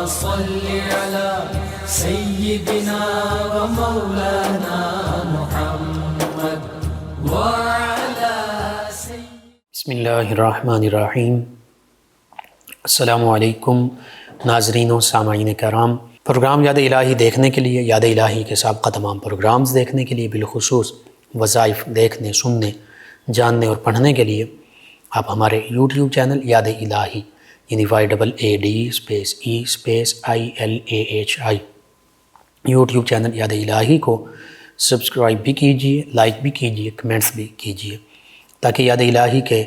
صل على سيدنا ومولانا محمد وعلى بسم اللہ الرحمن الرحیم۔ السلام علیکم ناظرین و سامعین کرام۔ پروگرام یاد الہی دیکھنے کے لیے، یاد الہی کے سابقہ تمام پروگرامز دیکھنے کے لیے، بالخصوص وظائف دیکھنے، سننے، جاننے اور پڑھنے کے لیے آپ ہمارے یوٹیوب چینل یاد الہی یعنی YAADE_E_ILAHI یوٹیوب چینل یاد الہی کو سبسکرائب بھی کیجیے، لائک بھی کیجیے، کمنٹس بھی کیجیے، تاکہ یاد الہی کے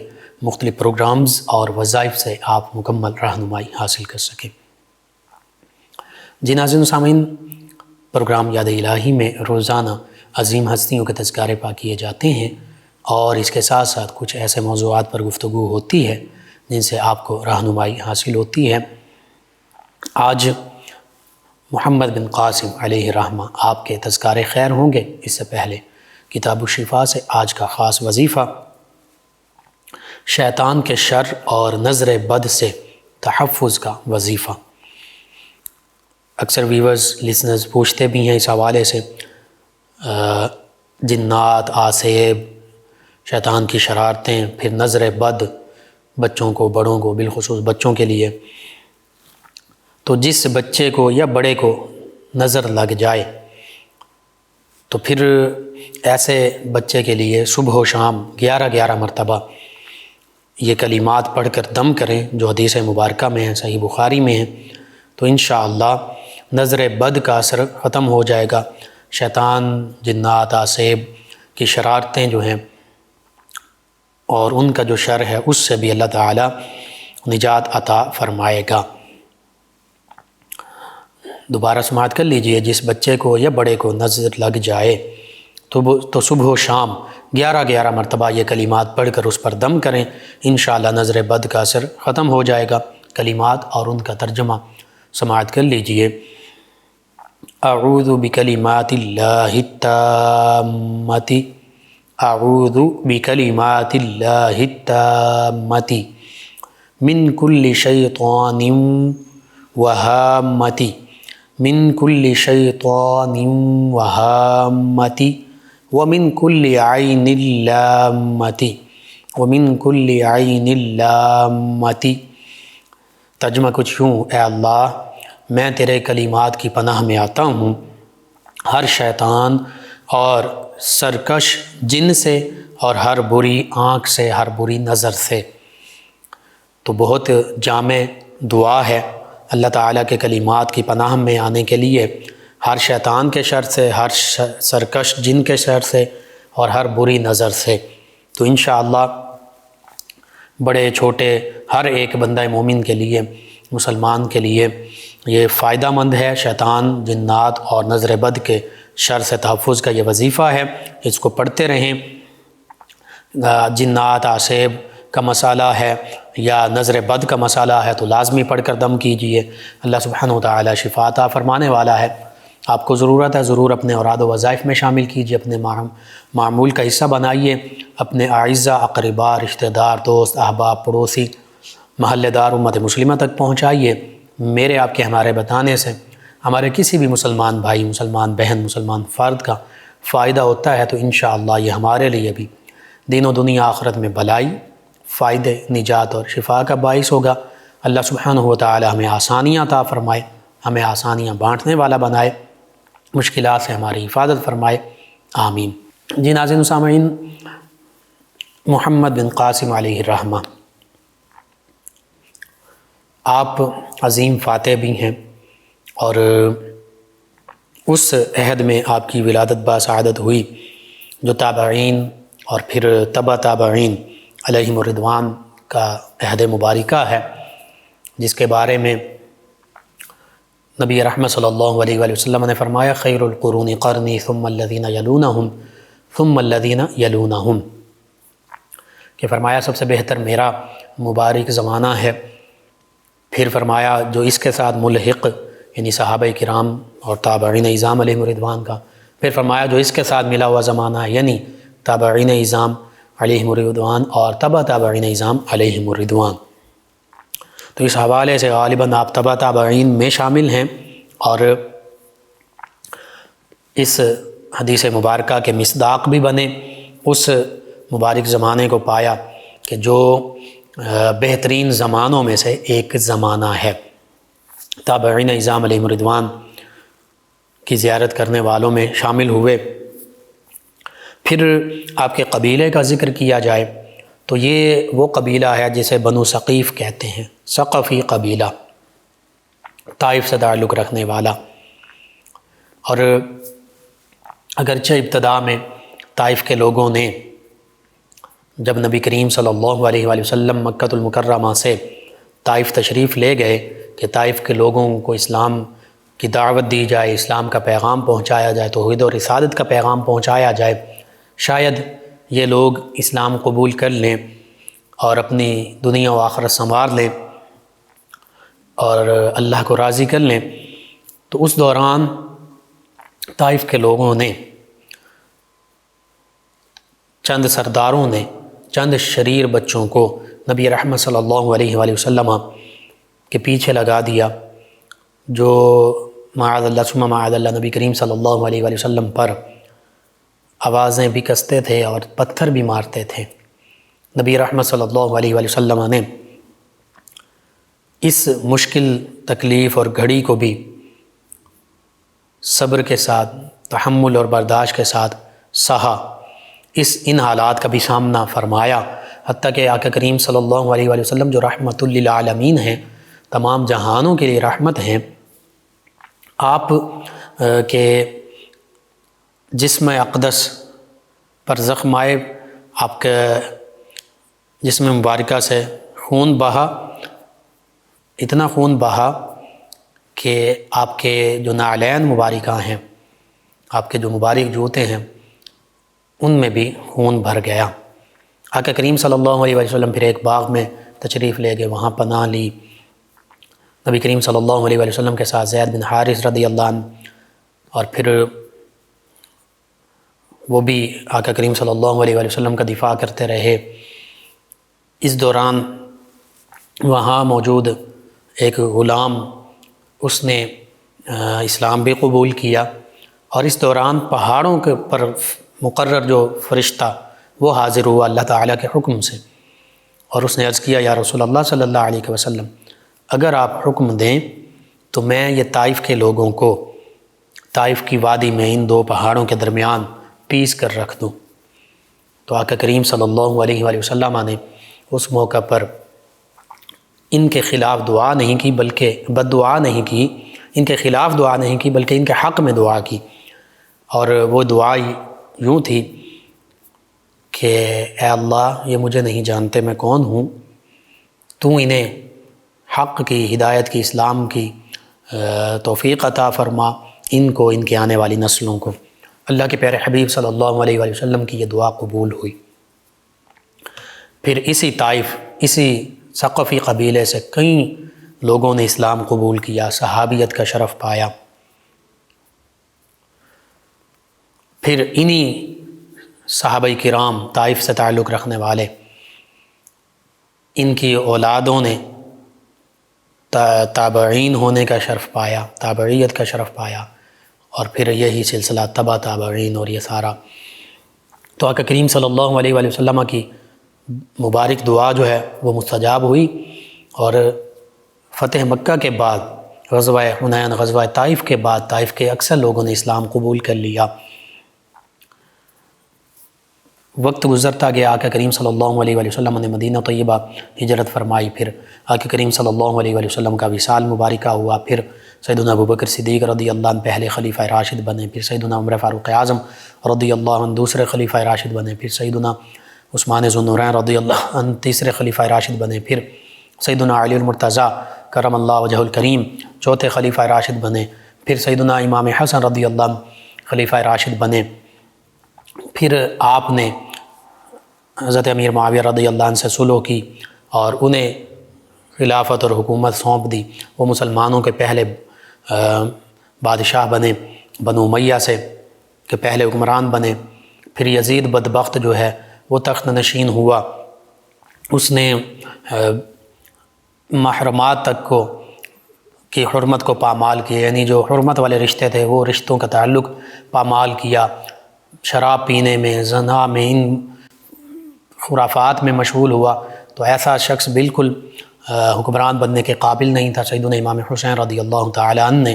مختلف پروگرامز اور وظائف سے آپ مکمل رہنمائی حاصل کر سکیں۔ جی ناظرین و سامعین، پروگرام یاد الہی میں روزانہ عظیم ہستیوں کے تذکارے پاک کیے جاتے ہیں، اور اس کے ساتھ ساتھ کچھ ایسے موضوعات پر گفتگو ہوتی ہے جن سے آپ کو رہنمائی حاصل ہوتی ہے۔ آج محمد بن قاسم علیہ الرحمہ آپ کے تذکارے خیر ہوں گے۔ اس سے پہلے کتاب الشفا سے آج کا خاص وظیفہ شیطان کے شر اور نظر بد سے تحفظ کا وظیفہ۔ اکثر ویورز لسنرز پوچھتے بھی ہیں اس حوالے سے، جنات، آسیب، شیطان کی شرارتیں، پھر نظر بد بچوں کو، بڑوں کو، بالخصوص بچوں کے لیے۔ تو جس بچے کو یا بڑے کو نظر لگ جائے تو پھر ایسے بچے کے لیے صبح و شام 11 مرتبہ یہ کلمات پڑھ کر دم کریں جو حدیث مبارکہ میں ہیں، صحیح بخاری میں ہیں، تو انشاءاللہ نظر بد کا اثر ختم ہو جائے گا۔ شیطان، جنات، آسیب کی شرارتیں جو ہیں اور ان کا جو شر ہے اس سے بھی اللہ تعالی نجات عطا فرمائے گا۔ دوبارہ سماعت کر لیجئے، جس بچے کو یا بڑے کو نظر لگ جائے تو صبح و شام 11 مرتبہ یہ کلمات پڑھ کر اس پر دم کریں، انشاءاللہ نظر بد کا اثر ختم ہو جائے گا۔ کلمات اور ان کا ترجمہ سماعت کر لیجئے۔ اعوذ بکلمات اللہ التامۃ، اعوذ بکلمات اللہ التامۃ من کل شیطان وہامۃ، من کل شیطان وہامۃ ومن کل عین لامۃ، ومن کل عین لامۃ۔ ترجمہ کچھ یوں: اے اللہ، میں تیرے کلمات کی پناہ میں آتا ہوں ہر شیطان اور سرکش جن سے اور ہر بری آنکھ سے، ہر بری نظر سے۔ تو بہت جامع دعا ہے اللہ تعالیٰ کے کلمات کی پناہ میں آنے کے لیے، ہر شیطان کے شر سے، ہر سرکش جن کے شر سے اور ہر بری نظر سے۔ تو انشاءاللہ بڑے چھوٹے ہر ایک بندہ مومن کے لیے، مسلمان کے لیے یہ فائدہ مند ہے۔ شیطان، جنات اور نظر بد کے شر سے تحفظ کا یہ وظیفہ ہے، اس کو پڑھتے رہیں۔ جنات، آسیب کا مسئلہ ہے یا نظر بد کا مسئلہ ہے تو لازمی پڑھ کر دم کیجئے، اللہ سبحانہ وتعالی شفا عطا فرمانے والا ہے۔ آپ کو ضرورت ہے، ضرور اپنے اوراد و وظائف میں شامل کیجئے، اپنے معمول کا حصہ بنائیے، اپنے اعزہ، اقربا، رشتہ دار، دوست، احباب، پڑوسی، محلے دار، امت مسلمہ تک پہنچائیے۔ میرے آپ کے ہمارے بتانے سے ہمارے کسی بھی مسلمان بھائی، مسلمان بہن، مسلمان فرد کا فائدہ ہوتا ہے تو انشاءاللہ یہ ہمارے لیے بھی دین و دنیا آخرت میں بھلائی، فائدے، نجات اور شفا کا باعث ہوگا۔ اللہ سبحانہ وتعالی ہمیں آسانیاں عطا فرمائے، ہمیں آسانیاں بانٹنے والا بنائے، مشکلات سے ہماری حفاظت فرمائے، آمین۔ جی ناظرین و سامعین، محمد بن قاسم علیہ الرحمہ آپ عظیم فاتح بھی ہیں، اور اس عہد میں آپ کی ولادت باسعادت ہوئی جو تابعین اور پھر تبع تابعین علیہم الرضوان کا عہد مبارکہ ہے، جس کے بارے میں نبی رحمت صلی اللہ علیہ وآلہ وسلم نے فرمایا: خیر القرون قرنی ثم الذین یلونہم ثم الذین یلونہم، کہ فرمایا سب سے بہتر میرا مبارک زمانہ ہے، پھر فرمایا جو اس کے ساتھ ملحق یعنی صحابہ کرام اور تابعین اعظام علیہم الرضوان کا، پھر فرمایا جو اس کے ساتھ ملا ہوا زمانہ ہے یعنی تابعین اعظام علیہم الرضوان اور تبع تابعین اعظام علیہم الرضوان۔ تو اس حوالے سے غالباً آپ تبع تابعین میں شامل ہیں، اور اس حدیث مبارکہ کے مصداق بھی بنے، اس مبارک زمانے کو پایا کہ جو بہترین زمانوں میں سے ایک زمانہ ہے۔ تابعین اعظام علیہم رضوان کی زیارت کرنے والوں میں شامل ہوئے۔ پھر آپ کے قبیلے کا ذکر کیا جائے تو یہ وہ قبیلہ ہے جسے بنو ثقیف کہتے ہیں، ثقفی قبیلہ، طائف سے تعلق رکھنے والا۔ اور اگرچہ ابتدا میں طائف کے لوگوں نے جب نبی کریم صلی اللہ علیہ وآلہ وسلم مکہ المکرمہ سے طائف تشریف لے گئے کہ طائف کے لوگوں کو اسلام کی دعوت دی جائے، اسلام کا پیغام پہنچایا جائے، توحید و رسالت کا پیغام پہنچایا جائے، شاید یہ لوگ اسلام قبول کر لیں اور اپنی دنیا و آخرت سنوار لیں اور اللہ کو راضی کر لیں، تو اس دوران طائف کے لوگوں نے، چند سرداروں نے، چند شریر بچوں کو نبی رحمت صلی اللہ علیہ وآلہ وسلم کے پیچھے لگا دیا، جو معاذ اللہ ثم معاذ اللہ نبی کریم صلی اللہ علیہ وآلہ وسلم پر آوازیں بھی کستے تھے اور پتھر بھی مارتے تھے۔ نبی رحمت صلی اللہ علیہ وآلہ وسلم نے اس مشکل تکلیف اور گھڑی کو بھی صبر کے ساتھ، تحمل اور برداشت کے ساتھ سہا، ان حالات کا بھی سامنا فرمایا، حتیٰ کہ آقا کریم صلی اللہ علیہ وآلہ وسلم جو رحمت للعالمین ہیں، تمام جہانوں کے لیے رحمت ہیں، آپ کے جسم اقدس پر زخم آئے، آپ کے جسم مبارکہ سے خون بہا، اتنا خون بہا کہ آپ کے جو نعلین مبارکہ ہیں، آپ کے جو مبارک جوتے ہیں، ان میں بھی خون بھر گیا۔ آقا کریم صلی اللہ علیہ وسلم پھر ایک باغ میں تشریف لے گئے، وہاں پناہ لی۔ نبی کریم صلی اللہ علیہ وسلم کے ساتھ زید بن حارث رضی اللہ عنہ، اور پھر وہ بھی آقا کریم صلی اللہ علیہ وسلم کا دفاع کرتے رہے۔ اس دوران وہاں موجود ایک غلام، اس نے اسلام بھی قبول کیا، اور اس دوران پہاڑوں کے پر مقرر جو فرشتہ وہ حاضر ہوا اللہ تعالیٰ کے حکم سے، اور اس نے عرض کیا یا رسول اللہ صلی اللہ علیہ وسلم، اگر آپ حکم دیں تو میں یہ طائف کے لوگوں کو طائف کی وادی میں ان دو پہاڑوں کے درمیان پیس کر رکھ دوں۔ تو آقا کریم صلی اللہ علیہ وآلہ وسلم نے اس موقع پر ان کے خلاف دعا نہیں کی، بلکہ بد دعا نہیں کی، ان کے خلاف دعا نہیں کی، بلکہ ان کے حق میں دعا کی، اور وہ دعا یوں تھی کہ اے اللہ، یہ مجھے نہیں جانتے میں کون ہوں، تو انہیں حق کی، ہدایت کی، اسلام کی توفیق عطا فرما، ان کو، ان کے آنے والی نسلوں کو۔ اللہ کے پیارے حبیب صلی اللہ علیہ وآلہ وسلم کی یہ دعا قبول ہوئی۔ پھر اسی طائف، اسی ثقفی قبیلے سے کئی لوگوں نے اسلام قبول کیا، صحابیت کا شرف پایا۔ پھر انہی صحابہ کرام، طائف سے تعلق رکھنے والے، ان کی اولادوں نے تابعین ہونے کا شرف پایا، تابعیت کا شرف پایا، اور پھر یہی سلسلہ تبع تابعین اور یہ سارا۔ تو آقا کریم صلی اللہ علیہ وآلہ وسلم کی مبارک دعا جو ہے وہ مستجاب ہوئی، اور فتح مکہ کے بعد، غزوہ حنین، غزوہ طائف کے بعد، طائف کے اکثر لوگوں نے اسلام قبول کر لیا۔ وقت گزرتا گیا، آقا کریم صلی اللہ علیہ وآلہ وسلم نے مدینہ طیبہ ہجرت فرمائی، پھر آقا کریم صلی اللہ علیہ وآلہ وسلم کا وصال مبارکہ ہوا، پھر سیدنا ابوبکر صدیق رضی اللہ عنہ پہلے خلیفہ راشد بنے، پھر سیدنا عمر فاروق اعظم رضی اللہ عنہ دوسرے خلیفہ راشد بنے، پھر سیدنا عثمان ذو النورین رضی اللہ عنہ تیسرے خلیفہ راشد بنے، پھر سیدنا علی المرتضیٰ کرم اللہ وجہ الکریم چوتھے خلیفہ راشد بنے، پھر سیدنا امام حسن رضی اللہ عنہ خلیفہ راشد بنے۔ پھر آپ نے حضرت امیر معاویہ رضی اللہ عنہ سے صلح کی اور انہیں خلافت اور حکومت سونپ دی، وہ مسلمانوں کے پہلے بادشاہ بنے، بنو امیہ سے کہ پہلے حکمران بنے۔ پھر یزید بدبخت جو ہے وہ تخت نشین ہوا، اس نے محرمات تک کو کی حرمت کو پامال کیا، یعنی جو حرمت والے رشتے تھے وہ رشتوں کا تعلق پامال کیا، شراب پینے میں، زنا میں، ان خرافات میں مشغول ہوا، تو ایسا شخص بالکل حکمران بننے کے قابل نہیں تھا۔ سیدنا امام حسین رضی اللہ تعالی عنہ نے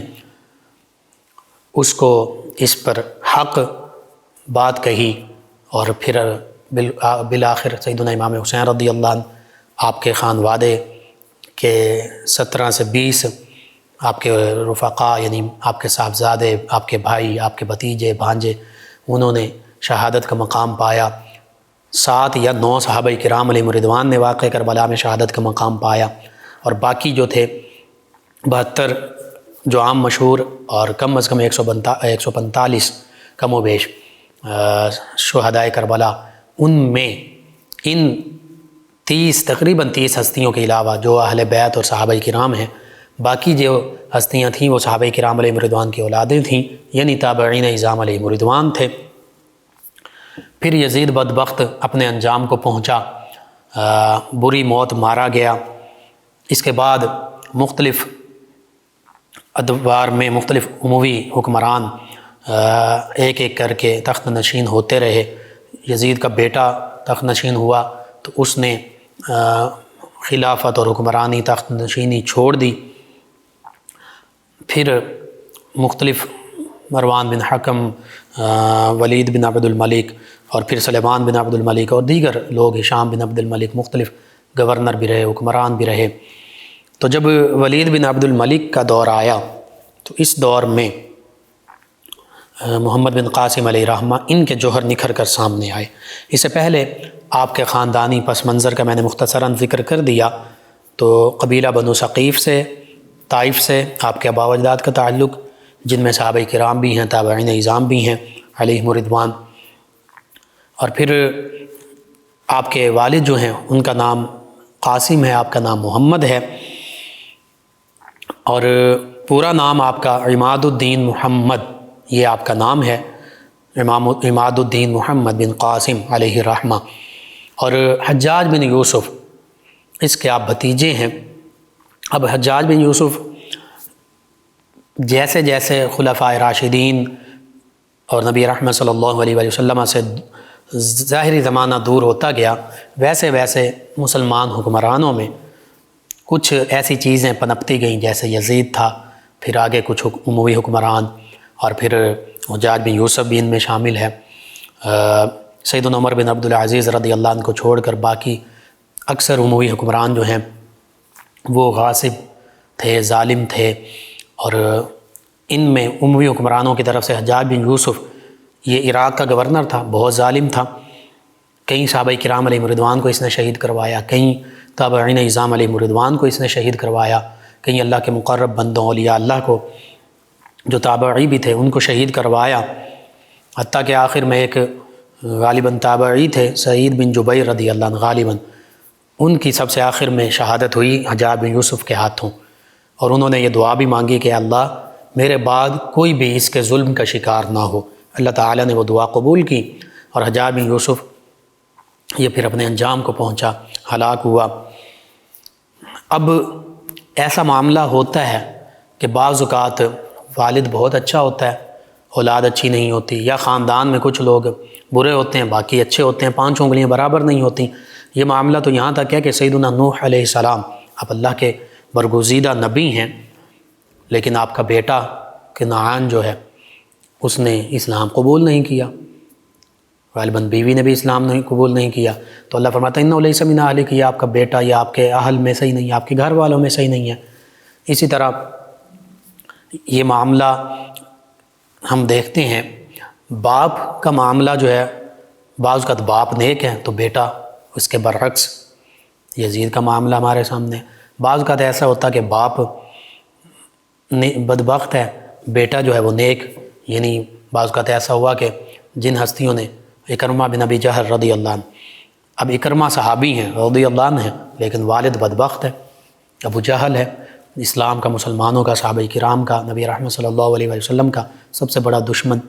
اس کو اس پر حق بات کہی، اور پھر بالآخر سیدنا امام حسین رضی اللہ عنہ آپ کے خانوادے کے 17 سے 20 آپ کے رفقا، یعنی آپ کے صاحبزادے، آپ کے بھائی، آپ کے بھتیجے، بھانجے، انہوں نے شہادت کا مقام پایا۔ 7 یا 9 صحابہ کرام علیہم رضوان نے واقع کربلا میں شہادت کا مقام پایا، اور باقی جو تھے 72 جو عام مشہور اور کم از کم 145 کم و بیش شہدائے کربلا، ان میں ان 30 تقریباً 30 ہستیوں کے علاوہ جو اہل بیت اور صحابہ کرام ہیں، باقی جو ہستیاں تھیں وہ صحابہ کرام علیہم رضوان کی اولادیں تھیں، یعنی تابعین اعظام علیہم رضوان تھے۔ پھر یزید بدبخت اپنے انجام کو پہنچا، بری موت مارا گیا۔ اس کے بعد مختلف ادوار میں مختلف اموی حکمران ایک ایک کر کے تخت نشین ہوتے رہے۔ یزید کا بیٹا تخت نشین ہوا تو اس نے خلافت اور حکمرانی تخت نشینی چھوڑ دی۔ پھر مختلف مروان بن حکم، ولید بن عبد الملک، اور پھر سلیمان بن عبد الملک اور دیگر لوگ، ہشام بن عبد الملک، مختلف گورنر بھی رہے، حکمران بھی رہے۔ تو جب ولید بن عبد الملک کا دور آیا تو اس دور میں محمد بن قاسم علیہ رحمہ ان کے جوہر نکھر کر سامنے آئے۔ اس سے پہلے آپ کے خاندانی پس منظر کا میں نے مختصراً ذکر کر دیا۔ تو قبیلہ بنو ثقیف سے، طائف سے آپ کے آباء و اجداد کا تعلق، جن میں صحابہ کرام بھی ہیں، تابعین اعظام بھی ہیں علیہم رضوان، اور پھر آپ کے والد جو ہیں ان کا نام قاسم ہے، آپ کا نام محمد ہے، اور پورا نام آپ کا عماد الدین محمد، یہ آپ کا نام ہے، عماد الدین محمد بن قاسم علیہ رحمہ۔ اور حجاج بن یوسف اس کے آپ بھتیجے ہیں۔ اب حجاج بن یوسف جیسے جیسے خلفائے راشدین اور نبی رحمت صلی اللہ علیہ وآلہ وسلم سے ظاہری زمانہ دور ہوتا گیا، ویسے ویسے مسلمان حکمرانوں میں کچھ ایسی چیزیں پنپتی گئیں، جیسے یزید تھا، پھر آگے کچھ اموی حکمران، اور پھر حجاج بن یوسف بھی ان میں شامل ہے۔ سیدنا عمر بن عبدالعزیز رضی اللہ عنہ کو چھوڑ کر باقی اکثر اموی حکمران جو ہیں وہ غاصب تھے، ظالم تھے، اور ان میں اموی حکمرانوں کی طرف سے حجاج بن یوسف یہ عراق کا گورنر تھا، بہت ظالم تھا۔ کئی صحابہ کرام علیہ رضوان کو اس نے شہید کروایا، کئی تابعین اعظام علیہ رضوان کو اس نے شہید کروایا، کئی اللہ کے مقرب بندوں اولیاء اللہ کو جو تابعی بھی تھے ان کو شہید کروایا، حتیٰ کہ آخر میں ایک غالباً تابعی تھے سعید بن جبیر رضی اللہ عنہ، غالباً ان کی سب سے آخر میں شہادت ہوئی حجاج بن یوسف کے ہاتھوں، اور انہوں نے یہ دعا بھی مانگی کہ اللہ میرے بعد کوئی بھی اس کے ظلم کا شکار نہ ہو۔ اللہ تعالیٰ نے وہ دعا قبول کی، اور حجاج بن یوسف یہ پھر اپنے انجام کو پہنچا، ہلاک ہوا۔ اب ایسا معاملہ ہوتا ہے کہ بعض اوقات والد بہت اچھا ہوتا ہے، اولاد اچھی نہیں ہوتی، یا خاندان میں کچھ لوگ برے ہوتے ہیں باقی اچھے ہوتے ہیں، 5 انگلیاں برابر نہیں ہوتی۔ یہ معاملہ تو یہاں تک ہے کہ سیدنا نوح علیہ السلام اب اللہ کے برگزیدہ نبی ہیں، لیکن آپ کا بیٹا کنعان جو ہے اس نے اسلام قبول نہیں کیا، غالباً بیوی نے بھی اسلام نہیں قبول نہیں کیا، تو اللہ فرماتا ہے انہ لیس من اہلک، یہ آپ کا بیٹا یا آپ کے اہل میں صحیح نہیں ہے، آپ کے گھر والوں میں صحیح نہیں ہے۔ اسی طرح یہ معاملہ ہم دیکھتے ہیں، باپ کا معاملہ جو ہے بعض اوقات باپ نیک ہے تو بیٹا اس کے برعکس، یزید کا معاملہ ہمارے سامنے، بعض اوقات ایسا ہوتا کہ باپ بدبخت ہے، بیٹا جو ہے وہ نیک، یعنی بعض اوقات ایسا ہوا کہ جن ہستیوں نے اکرمہ بن ابی جہل رضی اللہ عنہ، اب اکرمہ صحابی ہیں رضی اللہ عنہ ہیں، لیکن والد بدبخت ہے، ابو جہل ہے، اسلام کا، مسلمانوں کا، صحابہ کرام کا، نبی رحمت صلی اللہ علیہ وسلم کا سب سے بڑا دشمن۔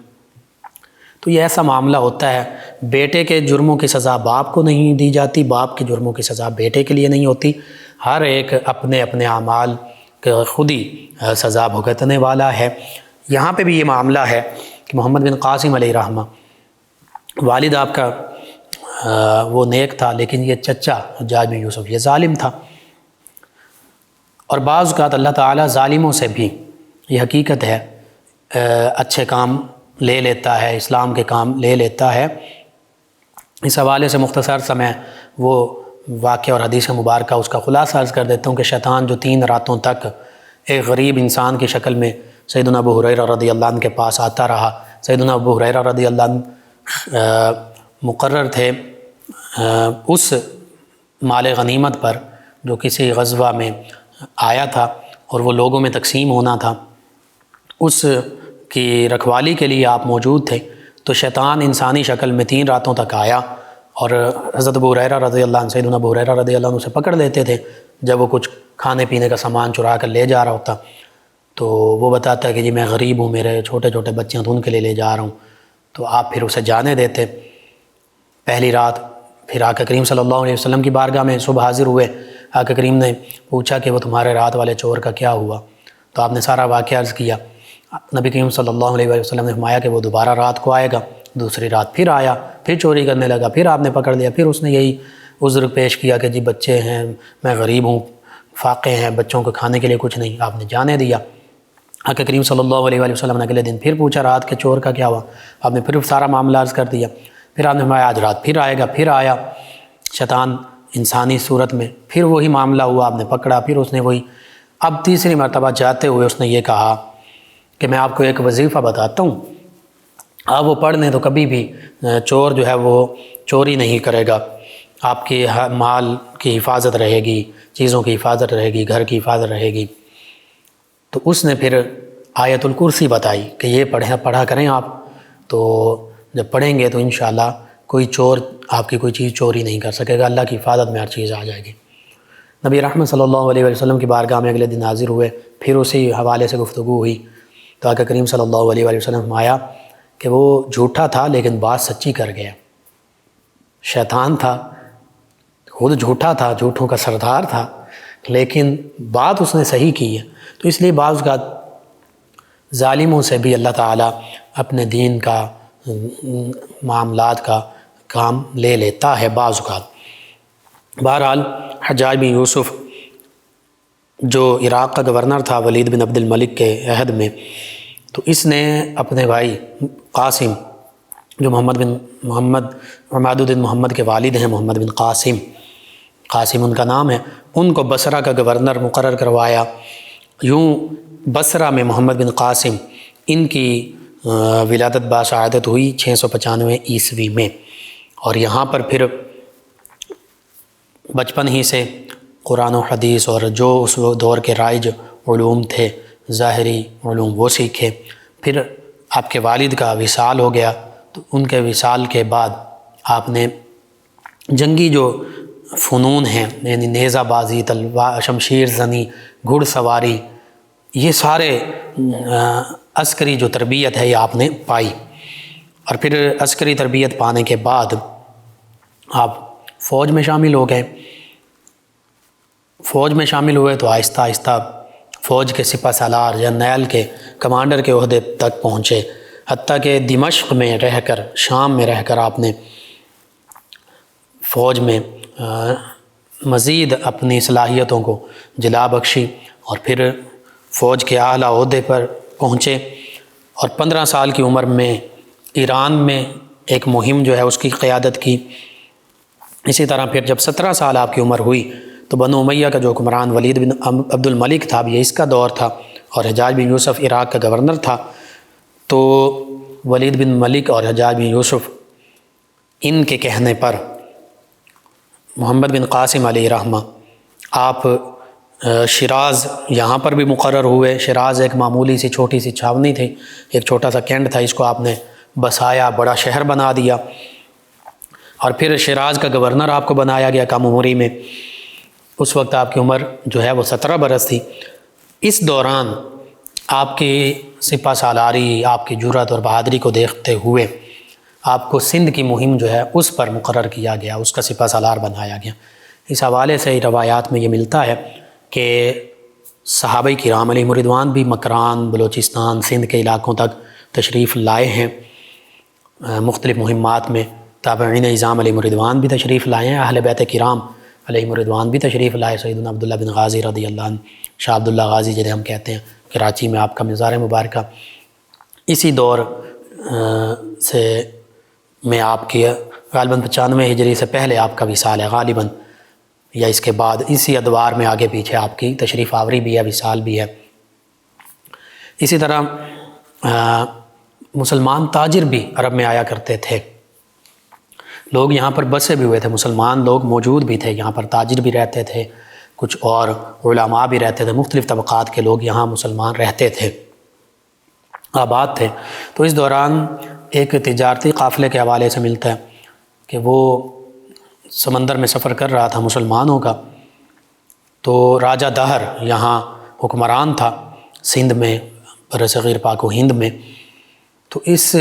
تو یہ ایسا معاملہ ہوتا ہے، بیٹے کے جرموں کی سزا باپ کو نہیں دی جاتی، باپ کے جرموں کی سزا بیٹے کے لیے نہیں ہوتی۔ ہر ایک اپنے اپنے اعمال کا خود ہی سزا بھگتنے والا ہے۔ یہاں پہ بھی یہ معاملہ ہے کہ محمد بن قاسم علیہ رحمہ، والد آپ کا وہ نیک تھا، لیکن یہ چچا حجاج بن یوسف یہ ظالم تھا۔ اور بعض اوقات اللہ تعالیٰ ظالموں سے بھی، یہ حقیقت ہے، اچھے کام لے لیتا ہے، اسلام کے کام لے لیتا ہے۔ اس حوالے سے مختصر سا میں وہ واقعہ اور حدیث مبارکہ اس کا خلاصہ عرض کر دیتا ہوں کہ شیطان جو 3 راتوں تک ایک غریب انسان کی شکل میں سیدنا ابو ہریرہ رضی اللہ عنہ کے پاس آتا رہا۔ سیدنا ابو ہریرہ رضی اللہ عنہ مقرر تھے اس مال غنیمت پر جو کسی غزوہ میں آیا تھا اور وہ لوگوں میں تقسیم ہونا تھا، اس کی رکھوالی کے لیے آپ موجود تھے۔ تو شیطان انسانی شکل میں 3 راتوں تک آیا اور حضرت ابو ہریرہ رضی اللہ عنہ، سیدنا ابو ہریرہ رضی اللہ عنہ سے پکڑ لیتے تھے جب وہ کچھ کھانے پینے کا سامان چرا کر لے جا رہا ہوتا۔ تو وہ بتاتا ہے کہ جی میں غریب ہوں، میرے چھوٹے چھوٹے بچے ہیں تو ان کے لیے لے جا رہا ہوں۔ تو آپ پھر اسے جانے دیتے۔ پہلی رات پھر آقا کریم صلی اللہ علیہ وسلم کی بارگاہ میں صبح حاضر ہوئے۔ آقا کریم نے پوچھا کہ وہ تمہارے رات والے چور کا کیا ہوا؟ تو آپ نے سارا واقعہ عرض کیا۔ نبی کریم صلی اللہ علیہ وسلم نے فرمایا کہ وہ دوبارہ رات کو آئے گا۔ دوسری رات پھر آیا، پھر چوری کرنے لگا، پھر آپ نے پکڑ لیا۔ پھر اس نے یہی عذر پیش کیا کہ جی بچے ہیں، میں غریب ہوں، فاقے ہیں، بچوں کو کھانے کے لیے کچھ نہیں۔ آپ نے جانے دیا۔ آقا کریم صلی اللہ علیہ وسلم نے اگلے دن پھر پوچھا رات کے چور کا کیا ہوا؟ آپ نے پھر سارا معاملہ عرض کر دیا۔ پھر آپ نے فرمایا آج رات پھر آئے گا۔ پھر آیا شیطان انسانی صورت میں، پھر وہی معاملہ ہوا، آپ نے پکڑا، پھر اس نے وہی۔ اب تیسری مرتبہ جاتے ہوئے اس نے یہ کہا کہ میں آپ کو ایک وظیفہ بتاتا ہوں، آپ وہ پڑھ لیں تو کبھی بھی چور جو ہے وہ چوری نہیں کرے گا، آپ کے مال کی حفاظت رہے گی، چیزوں کی حفاظت رہے گی، گھر کی حفاظت رہے گی۔ تو اس نے پھر آیت الکرسی بتائی کہ یہ پڑھا کریں آپ، تو جب پڑھیں گے تو انشاءاللہ کوئی چور آپ کی کوئی چیز چوری نہیں کر سکے گا، اللہ کی حفاظت میں ہر چیز آ جائے گی۔ نبی رحمت صلی اللہ علیہ وسلم کی بارگاہ میں اگلے دن حاضر ہوئے، پھر اسی حوالے سے گفتگو ہوئی تو آقا کریم صلی اللہ علیہ وسلم فرمایا کہ وہ جھوٹا تھا لیکن بات سچی کر گیا۔ شیطان تھا، خود جھوٹا تھا، جھوٹوں کا سردار تھا، لیکن بات اس نے صحیح کی ہے۔ تو اس لیے بعض اوقات ظالموں سے بھی اللہ تعالیٰ اپنے دین کا معاملات کا کام لے لیتا ہے بعض اوقات۔ بہرحال حجاج بن یوسف جو عراق کا گورنر تھا ولید بن عبد الملک کے عہد میں، تو اس نے اپنے بھائی قاسم جو عماد الدین محمد کے والد ہیں، محمد بن قاسم ان کا نام ہے، ان کو بصرہ کا گورنر مقرر کروایا۔ یوں بصرہ میں محمد بن قاسم ان کی ولادت باشہادت ہوئی 695 عیسوی میں، اور یہاں پر پھر بچپن ہی سے قرآن و حدیث اور جو اس دور کے رائج علوم تھے، ظاہری علوم، وہ سیکھے۔ پھر آپ کے والد کا وصال ہو گیا، تو ان کے وصال کے بعد آپ نے جنگی جو فنون ہیں، یعنی نیزہ بازی، تلوار، شمشیر زنی، گھڑ سواری، یہ سارے عسکری جو تربیت ہے یہ آپ نے پائی۔ اور پھر عسکری تربیت پانے کے بعد آپ فوج میں شامل ہو گئے۔ فوج میں شامل ہوئے تو آہستہ آہستہ فوج کے سپہ سالار جرنیل کے کمانڈر کے عہدے تک پہنچے، حتیٰ کہ دمشق میں رہ کر، شام میں رہ کر آپ نے فوج میں مزید اپنی صلاحیتوں کو جلا بخشی، اور پھر فوج کے اعلیٰ عہدے پر پہنچے، اور 15 سال کی عمر میں ایران میں ایک مہم جو ہے اس کی قیادت کی۔ اسی طرح پھر جب 17 سال آپ کی عمر ہوئی تو بنو امیہ کا جو حکمران ولید بن عبد الملک تھا، یہ اس کا دور تھا، اور حجاج بن یوسف عراق کا گورنر تھا۔ تو ولید بن ملک اور حجاج بن یوسف ان کے کہنے پر محمد بن قاسم علیہ رحمہ آپ شیراز یہاں پر بھی مقرر ہوئے۔ شیراز ایک معمولی سی چھوٹی سی چھاونی تھی، ایک چھوٹا سا کینٹ تھا، اس کو آپ نے بسایا، بڑا شہر بنا دیا، اور پھر شیراز کا گورنر آپ کو بنایا گیا کم عمری میں۔ اس وقت آپ کی عمر جو ہے وہ 17 برس تھی۔ اس دوران آپ کی سپہ سالاری، آپ کی جرأت اور بہادری کو دیکھتے ہوئے آپ کو سندھ کی مہم جو ہے اس پر مقرر کیا گیا، اس کا سپہ سالار بنایا گیا۔ اس حوالے سے روایات میں یہ ملتا ہے کہ صحابہ کرام علیہم رضوان بھی مکران، بلوچستان، سندھ کے علاقوں تک تشریف لائے ہیں مختلف مہمات میں۔ تابعین اعظام علیہم رضوان بھی تشریف لائے ہیں، اہل بیت کرام علیہم رضوان بھی تشریف لائے۔ سیدنا عبداللہ بن غازی رضی اللہ عنہ، شاہ عبداللہ غازی جنہیں ہم کہتے ہیں، کراچی میں آپ کا مزار مبارکہ اسی دور سے میں آپ کی غالباً 95 ہجری سے پہلے آپ کا وصال ہے غالباً، یا اس کے بعد اسی ادوار میں آگے پیچھے آپ کی تشریف آوری بھی ہے، وصال بھی ہے۔ اسی طرح مسلمان تاجر بھی عرب میں آیا کرتے تھے، لوگ یہاں پر بسے بھی ہوئے تھے، مسلمان لوگ موجود بھی تھے یہاں پر، تاجر بھی رہتے تھے، کچھ اور علماء بھی رہتے تھے، مختلف طبقات کے لوگ یہاں مسلمان رہتے تھے، آباد تھے۔ تو اس دوران ایک تجارتی قافلے کے حوالے سے ملتا ہے کہ وہ سمندر میں سفر کر رہا تھا مسلمانوں کا، تو راجہ دہر یہاں حکمران تھا سندھ میں، برصغیر پاک و ہند میں۔ تو اس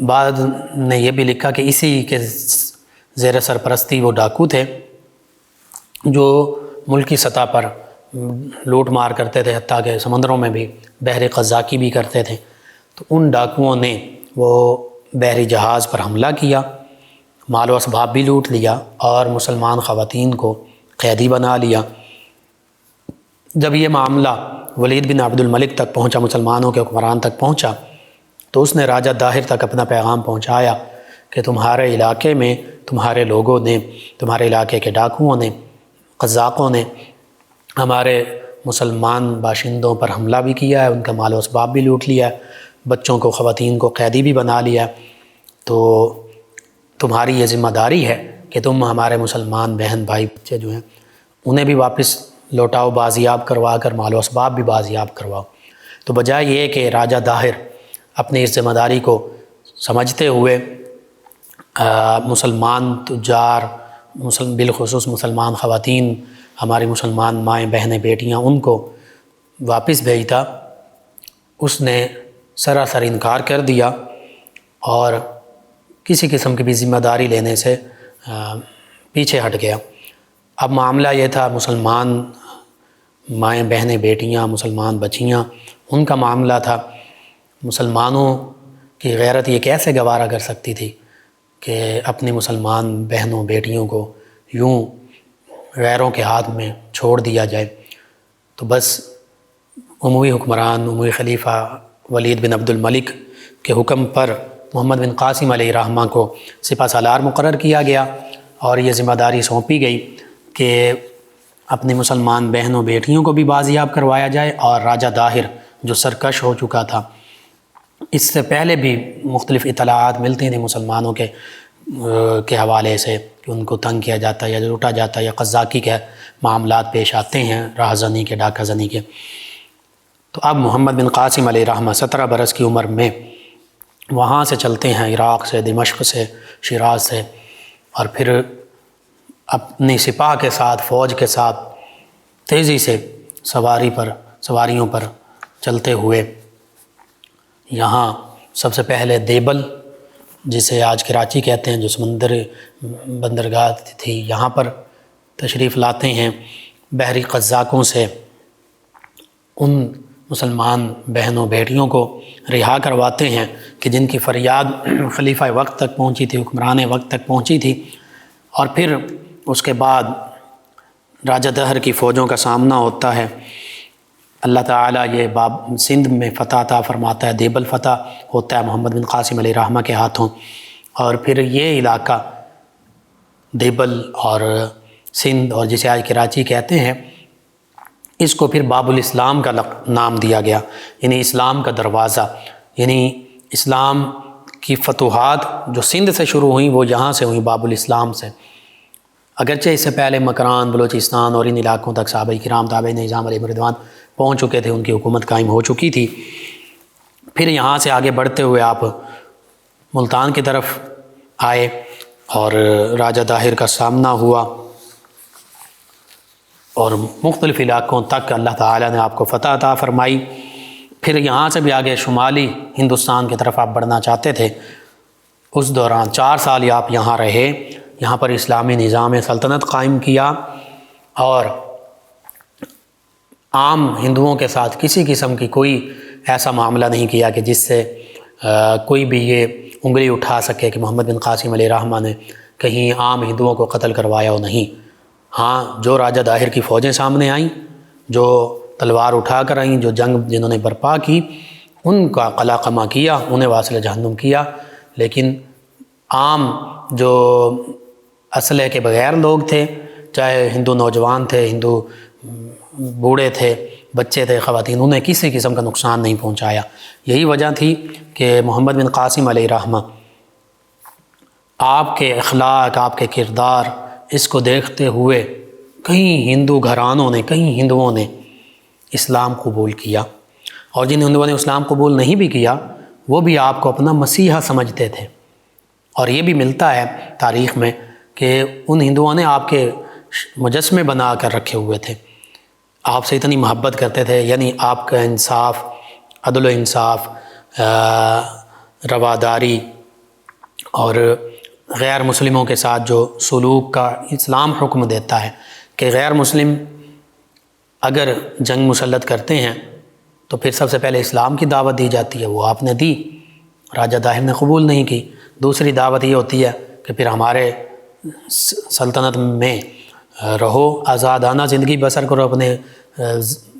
بعد نے یہ بھی لکھا کہ اسی کے زیر سرپرستی وہ ڈاکو تھے جو ملکی سطح پر لوٹ مار کرتے تھے، حتیٰ کہ سمندروں میں بھی بحر قزاقی بھی کرتے تھے۔ تو ان ڈاکوؤں نے وہ بحری جہاز پر حملہ کیا، مال و اسباب بھی لوٹ لیا اور مسلمان خواتین کو قیدی بنا لیا۔ جب یہ معاملہ ولید بن عبد الملک تک پہنچا، مسلمانوں کے حکمران تک پہنچا، تو اس نے راجہ داہر تک اپنا پیغام پہنچایا کہ تمہارے علاقے میں تمہارے لوگوں نے، تمہارے علاقے کے ڈاکوؤں نے، قزاقوں نے ہمارے مسلمان باشندوں پر حملہ بھی کیا ہے، ان کا مال و اسباب بھی لوٹ لیا ہے، بچوں کو، خواتین کو قیدی بھی بنا لیا ہے۔ تو تمہاری یہ ذمہ داری ہے کہ تم ہمارے مسلمان بہن بھائی بچے جو ہیں انہیں بھی واپس لوٹاؤ، بازیاب کروا کر مال و اسباب بھی بازیاب کرواؤ۔ تو بجائے یہ کہ راجہ داہر اپنی اس ذمہ داری کو سمجھتے ہوئے مسلمان تجار، بالخصوص مسلمان خواتین، ہماری مسلمان مائیں بہنیں بیٹیاں، ان کو واپس بھیجتا، اس نے سراسر انکار کر دیا اور کسی قسم کی بھی ذمہ داری لینے سے پیچھے ہٹ گیا۔ اب معاملہ یہ تھا، مسلمان مائیں بہنیں بیٹیاں، مسلمان بچیاں، ان کا معاملہ تھا۔ مسلمانوں کی غیرت یہ کیسے گوارا کر سکتی تھی کہ اپنی مسلمان بہنوں بیٹیوں کو یوں غیروں کے ہاتھ میں چھوڑ دیا جائے۔ تو بس اموی حکمران، اموی خلیفہ ولید بن عبد الملک کے حکم پر محمد بن قاسم علیہ الرحمہ کو سپہ سالار مقرر کیا گیا اور یہ ذمہ داری سونپی گئی کہ اپنی مسلمان بہنوں بیٹیوں کو بھی بازیاب کروایا جائے، اور راجہ داہر جو سرکش ہو چکا تھا، اس سے پہلے بھی مختلف اطلاعات ملتی تھیں مسلمانوں کے حوالے سے کہ ان کو تنگ کیا جاتا ہے یا لوٹا جاتا ہے یا قزاقی کے معاملات پیش آتے ہیں، راہ زنی کے، ڈاکہ زنی کے۔ تو اب محمد بن قاسم علیہ الرحمہ 17 برس کی عمر میں وہاں سے چلتے ہیں، عراق سے، دمشق سے، شیراز سے، اور پھر اپنی سپاہ کے ساتھ، فوج کے ساتھ تیزی سے سواریوں پر چلتے ہوئے یہاں سب سے پہلے دیبل، جسے آج کراچی کہتے ہیں، جو سمندر بندرگاہ تھی، یہاں پر تشریف لاتے ہیں۔ بحری قزاقوں سے ان مسلمان بہنوں بیٹیوں کو رہا کرواتے ہیں کہ جن کی فریاد خلیفہ وقت تک پہنچی تھی، حکمران وقت تک پہنچی تھی، اور پھر اس کے بعد راجہ دہر کی فوجوں کا سامنا ہوتا ہے۔ اللہ تعالیٰ یہ سندھ میں فتح عطا فرماتا ہے، دیبل فتح ہوتا ہے محمد بن قاسم علیہ الرحمہ کے ہاتھوں، اور پھر یہ علاقہ دیبل اور سندھ، اور جسے آج کراچی کہتے ہیں، اس کو پھر باب الاسلام کا نام دیا گیا، یعنی اسلام کا دروازہ، یعنی اسلام کی فتوحات جو سندھ سے شروع ہوئیں وہ یہاں سے ہوئیں، باب الاسلام سے۔ اگرچہ اس سے پہلے مکران، بلوچستان اور ان علاقوں تک صحابہ کرام تابعین اعظام علیہم رضوان پہنچ چکے تھے، ان کی حکومت قائم ہو چکی تھی۔ پھر یہاں سے آگے بڑھتے ہوئے آپ ملتان کی طرف آئے اور راجہ داہر کا سامنا ہوا، اور مختلف علاقوں تک اللہ تعالیٰ نے آپ کو فتح عطا فرمائی۔ پھر یہاں سے بھی آگے شمالی ہندوستان کی طرف آپ بڑھنا چاہتے تھے، اس دوران 4 سال آپ یہاں رہے، یہاں پر اسلامی نظام سلطنت قائم کیا، اور عام ہندوؤں کے ساتھ کسی قسم کی کوئی ایسا معاملہ نہیں کیا کہ جس سے کوئی بھی یہ انگلی اٹھا سکے کہ محمد بن قاسم علیہ الرحمہ نے کہیں عام ہندوؤں کو قتل کروایا ہو، نہیں۔ ہاں، جو راجہ داہر کی فوجیں سامنے آئیں، جو تلوار اٹھا کر آئیں، جو جنگ جنہوں نے برپا کی، ان کا قلع قمع کیا، انہیں واصل جہنم کیا، لیکن عام جو اسلحے کے بغیر لوگ تھے، چاہے ہندو نوجوان تھے، ہندو بوڑھے تھے، بچے تھے، خواتین، انہیں کسی قسم کا نقصان نہیں پہنچایا۔ یہی وجہ تھی کہ محمد بن قاسم علیہ الرحمہ آپ کے اخلاق، آپ کے کردار، اس کو دیکھتے ہوئے کئی ہندو گھرانوں نے، کئی ہندوؤں نے اسلام قبول کیا، اور جن ہندوؤں نے اسلام قبول نہیں بھی کیا وہ بھی آپ کو اپنا مسیحا سمجھتے تھے۔ اور یہ بھی ملتا ہے تاریخ میں کہ ان ہندوؤں نے آپ کے مجسمے بنا کر رکھے ہوئے تھے، آپ سے اتنی محبت کرتے تھے، یعنی آپ کا انصاف، عدل و انصاف، رواداری اور غیر مسلموں کے ساتھ جو سلوک کا اسلام حکم دیتا ہے کہ غیر مسلم اگر جنگ مسلط کرتے ہیں تو پھر سب سے پہلے اسلام کی دعوت دی جاتی ہے، وہ آپ نے دی، راجہ داہر نے قبول نہیں کی۔ دوسری دعوت یہ ہوتی ہے کہ پھر ہمارے سلطنت میں رہو، آزادانہ زندگی بسر کرو، اپنے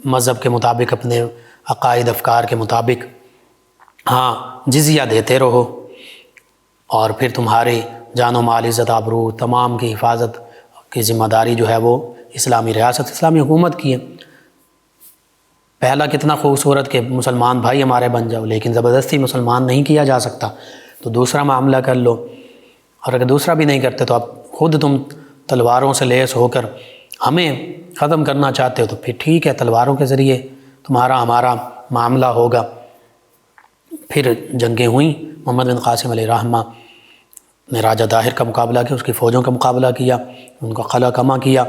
مذہب کے مطابق، اپنے عقائد افکار کے مطابق، ہاں جزیہ دیتے رہو، اور پھر تمہاری جان و مال، عزت آبرو تمام کی حفاظت کی ذمہ داری جو ہے وہ اسلامی ریاست، اسلامی حکومت کی ہے۔ پہلا کتنا خوبصورت کہ مسلمان بھائی ہمارے بن جاؤ، لیکن زبردستی مسلمان نہیں کیا جا سکتا، تو دوسرا معاملہ کر لو، اور اگر دوسرا بھی نہیں کرتے تو اب خود تم تلواروں سے لیس ہو کر ہمیں ختم کرنا چاہتے ہو، تو پھر ٹھیک ہے، تلواروں کے ذریعے تمہارا ہمارا معاملہ ہوگا۔ پھر جنگیں ہوئیں، محمد بن قاسم علیہ الرحمہ نے راجہ داہر کا مقابلہ کیا، اس کی فوجوں کا مقابلہ کیا، ان کا قلع قمع کیا،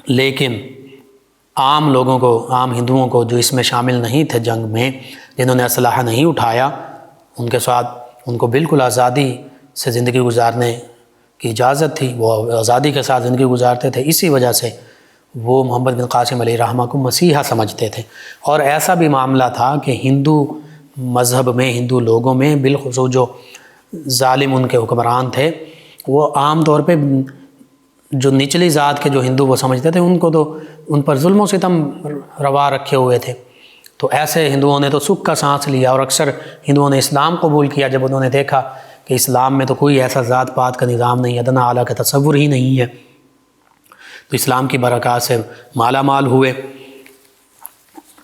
لیکن عام لوگوں کو، عام ہندوؤں کو جو اس میں شامل نہیں تھے جنگ میں، جنہوں نے اسلحہ نہیں اٹھایا، ان کے ساتھ ان کو بالکل آزادی سے زندگی گزارنے کی اجازت تھی، وہ آزادی کے ساتھ زندگی گزارتے تھے۔ اسی وجہ سے وہ محمد بن قاسم علیہ الرحمہ کو مسیحا سمجھتے تھے۔ اور ایسا بھی معاملہ تھا کہ ہندو مذہب میں، ہندو لوگوں میں بالخصوص جو ظالم ان کے حکمران تھے، وہ عام طور پہ جو نچلی ذات کے جو ہندو وہ سمجھتے تھے، ان کو تو ان پر ظلم و ستم روا رکھے ہوئے تھے، تو ایسے ہندوؤں نے تو سکھ کا سانس لیا، اور اکثر ہندوؤں نے اسلام قبول کیا جب انہوں نے دیکھا کہ اسلام میں تو کوئی ایسا ذات پات کا نظام نہیں ہے، ادنا اعلیٰ کا تصور ہی نہیں ہے، تو اسلام کی برکات سے مالا مال ہوئے۔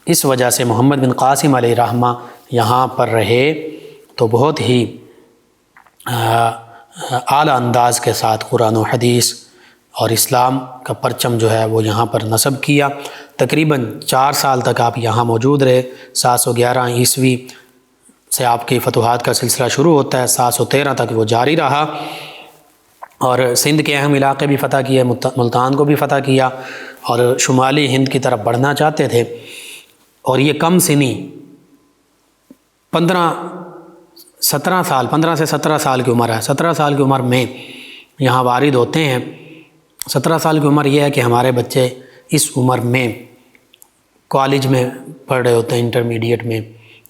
اس وجہ سے محمد بن قاسم علیہ الرحمہ یہاں پر رہے تو بہت ہی اعلیٰ انداز کے ساتھ قرآن و حدیث اور اسلام کا پرچم جو ہے وہ یہاں پر نصب کیا۔ تقریباً 4 سال تک آپ یہاں موجود رہے۔ 711 عیسوی سے آپ کی فتوحات کا سلسلہ شروع ہوتا ہے، 713 تک وہ جاری رہا، اور سندھ کے اہم علاقے بھی فتح کیے، ملتان کو بھی فتح کیا، اور شمالی ہند کی طرف بڑھنا چاہتے تھے۔ اور یہ کم سنی 15 سے 17 سال کی عمر ہے، 17 سال کی عمر میں یہاں وارد ہوتے ہیں۔ 17 سال کی عمر یہ ہے کہ ہمارے بچے اس عمر میں کالج میں پڑھ رہے ہوتے ہیں، انٹرمیڈیٹ میں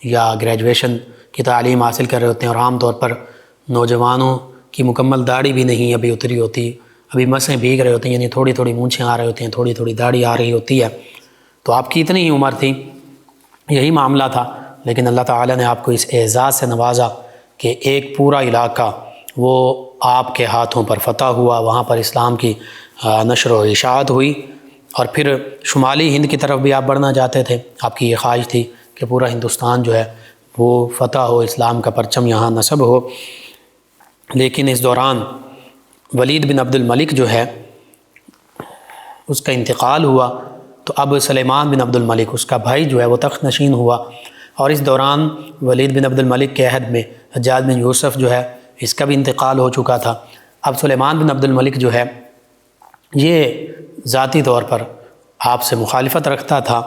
یا گریجویشن کی تعلیم حاصل کر رہے ہوتے ہیں، اور عام طور پر نوجوانوں کی مکمل داڑھی بھی نہیں ابھی اتری ہوتی، ابھی مسیں بھیگ رہے ہوتے ہیں، یعنی تھوڑی تھوڑی مونچھیں آ رہے ہوتے ہیں، تھوڑی تھوڑی داڑھی آ رہی ہوتی ہے۔ تو آپ کی اتنی ہی عمر تھی، یہی معاملہ تھا، لیکن اللہ تعالیٰ نے آپ کو اس اعزاز سے نوازا کہ ایک پورا علاقہ وہ آپ کے ہاتھوں پر فتح ہوا، وہاں پر اسلام کی نشر و اشاعت ہوئی، اور پھر شمالی ہند کی طرف بھی آپ بڑھنا چاہتے تھے، آپ کی یہ خواہش تھی کہ پورا ہندوستان جو ہے وہ فتح ہو، اسلام کا پرچم یہاں نصب ہو۔ لیکن اس دوران ولید بن عبد الملک جو ہے اس کا انتقال ہوا، تو اب سلیمان بن عبد الملک اس کا بھائی جو ہے وہ تخت نشین ہوا، اور اس دوران ولید بن عبد الملک کے عہد میں حجاج بن یوسف جو ہے اس کا بھی انتقال ہو چکا تھا۔ اب سلیمان بن عبد الملک جو ہے یہ ذاتی طور پر آپ سے مخالفت رکھتا تھا،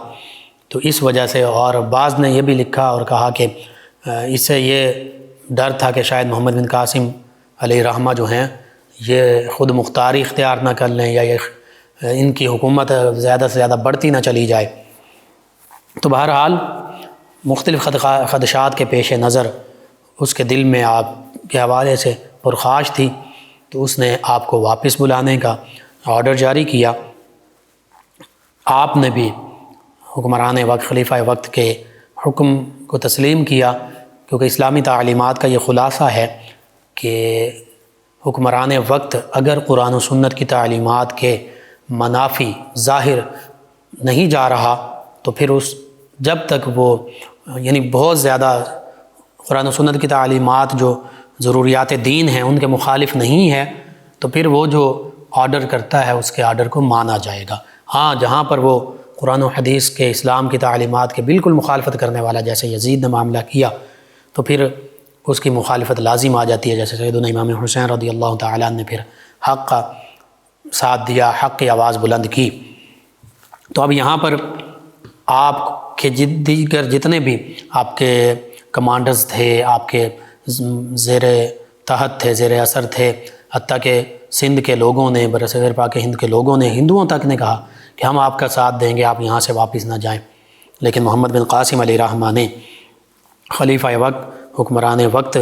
تو اس وجہ سے، اور بعض نے یہ بھی لکھا اور کہا کہ اس سے یہ ڈر تھا کہ شاید محمد بن قاسم علیہ الرحمہ جو ہیں یہ خود مختاری اختیار نہ کر لیں یا ان کی حکومت زیادہ سے زیادہ بڑھتی نہ چلی جائے۔ تو بہرحال مختلف خدشات کے پیش نظر اس کے دل میں آپ کے حوالے سے پرخاش تھی، تو اس نے آپ کو واپس بلانے کا آرڈر جاری کیا۔ آپ نے بھی حکمران وقت، خلیفہ وقت کے حکم کو تسلیم کیا، کیونکہ اسلامی تعلیمات کا یہ خلاصہ ہے کہ حکمران وقت اگر قرآن و سنت کی تعلیمات کے منافی ظاہر نہیں جا رہا تو پھر جب تک وہ یعنی بہت زیادہ قرآن و سنت کی تعلیمات جو ضروریات دین ہیں ان کے مخالف نہیں ہے، تو پھر وہ جو آرڈر کرتا ہے اس کے آرڈر کو مانا جائے گا۔ ہاں، جہاں پر وہ قرآن و حدیث کے اسلام کی تعلیمات کے بالکل مخالفت کرنے والا جیسے یزید نے معاملہ کیا، تو پھر اس کی مخالفت لازم آ جاتی ہے، جیسے سیدنا امام حسین رضی اللہ تعالیٰ عنہ نے پھر حق کا ساتھ دیا، حق کی آواز بلند کی۔ تو اب یہاں پر آپ کے دیگر جتنے بھی آپ کے کمانڈرز تھے، آپ کے زیر تحت تھے، زیر اثر تھے، حتیٰ کہ سندھ کے لوگوں نے، برصغیر پاک ہند کے لوگوں نے، ہندوؤں تک نے کہا کہ ہم آپ کا ساتھ دیں گے، آپ یہاں سے واپس نہ جائیں۔ لیکن محمد بن قاسم علیہ الرحمہ نے خلیفہ وقت، حکمران وقت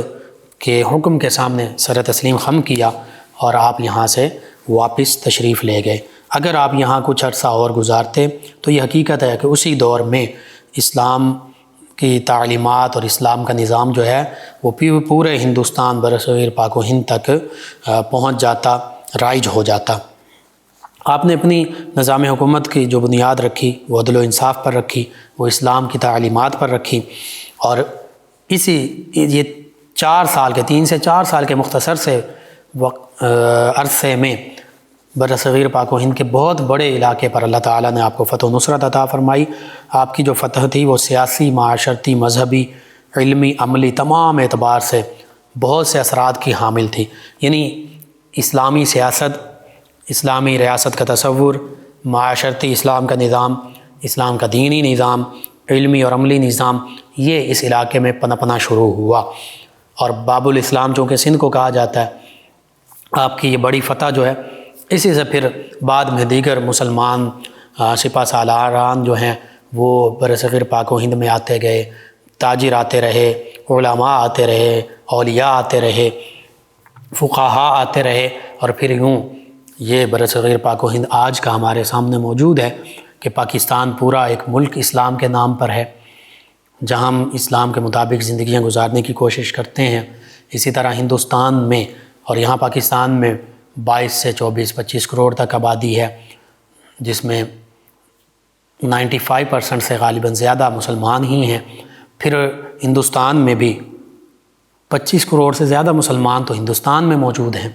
کے حکم کے سامنے سر تسلیم خم کیا اور آپ یہاں سے واپس تشریف لے گئے۔ اگر آپ یہاں کچھ عرصہ اور گزارتے تو یہ حقیقت ہے کہ اسی دور میں اسلام کی تعلیمات اور اسلام کا نظام جو ہے وہ پورے ہندوستان برصغیر پاک و ہند تک پہنچ جاتا، رائج ہو جاتا۔ آپ نے اپنی نظام حکومت کی جو بنیاد رکھی وہ عدل و انصاف پر رکھی، وہ اسلام کی تعلیمات پر رکھی، اور یہ 4 سال کے 3 سے 4 سال کے مختصر سے عرصے میں برصغیر پاک و ہند کے بہت بڑے علاقے پر اللہ تعالیٰ نے آپ کو فتح و نصرت عطا فرمائی۔ آپ کی جو فتح تھی وہ سیاسی، معاشرتی، مذہبی، علمی، عملی تمام اعتبار سے بہت سے اثرات کی حامل تھی۔ یعنی اسلامی سیاست، اسلامی ریاست کا تصور، معاشرتی اسلام کا نظام، اسلام کا دینی نظام، علمی اور عملی نظام، یہ اس علاقے میں پنپنا شروع ہوا۔ اور باب الاسلام چونکہ سندھ کو کہا جاتا ہے، آپ کی یہ بڑی فتح جو ہے اسی سے پھر بعد میں دیگر مسلمان سپہ سالاران جو ہیں وہ برصغیر پاک و ہند میں آتے گئے، تاجر آتے رہے، علماء آتے رہے، اولیاء آتے رہے، فقہاء آتے رہے، اور پھر یوں یہ برصغیر پاک و ہند آج کا ہمارے سامنے موجود ہے کہ پاکستان پورا ایک ملک اسلام کے نام پر ہے، جہاں ہم اسلام کے مطابق زندگیاں گزارنے کی کوشش کرتے ہیں۔ اسی طرح ہندوستان میں اور یہاں پاکستان میں 22 سے 24-25 کروڑ تک آبادی ہے، جس میں 95% سے غالباً زیادہ مسلمان ہی ہیں۔ پھر ہندوستان میں بھی 25 کروڑ سے زیادہ مسلمان تو ہندوستان میں موجود ہیں،